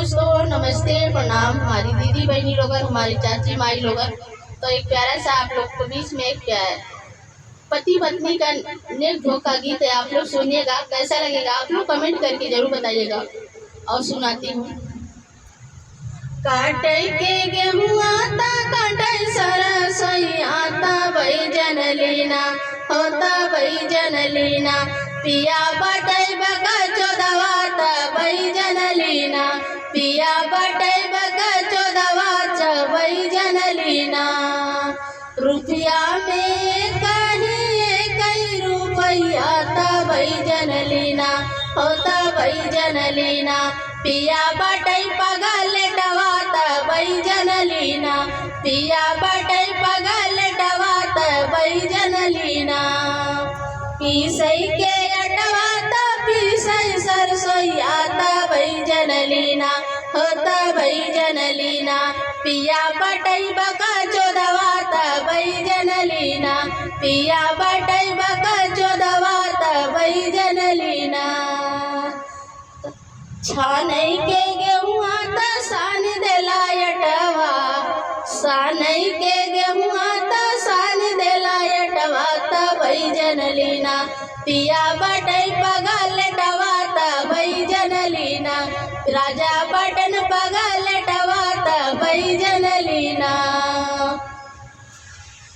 दोस्तों, नमस्ते, प्रणाम हमारी दीदी बहनी लोगन, हमारी चाची माई लोगन। तो एक प्यारा सा आप लोग के बीच में एक पति पत्नी का नेक धोखा गीत है, आप लोग सुनिएगा, कैसा लगेगा आप लोग कमेंट करके जरूर बताइएगा। और सुनाती हूँ। काटे के गेहूँ आता, काटे सरसोई आता, बैजन लीना होता बैजन लीना, पिया बटे बगा चौदवाता बैजन लीना, पिया बटे बगा चौदवाचा बैजन लीना। रुपया में कई रुपया ता बैजन लीना होता बैजन लीना, पिया बटे पगल डवाता बैजन लीना, पिया बटे पगल डवाता बैजन लीना। पीसई के अटवाता पीसई सरसोईयाता बैजन लीना होता बैजन लीना, पिया बटई बका चौदवाता बैजन लीना, पिया बटई बका चौदवाता बैजन लीना। छानई के गेहूँ आता सान देला अटवा, सानई के गेहूँ आता सान देला अटवा ता बैजन लीना, पिया बटई पगल डवाता बैजन लीना, राजा बटन पगल डवाता बैजन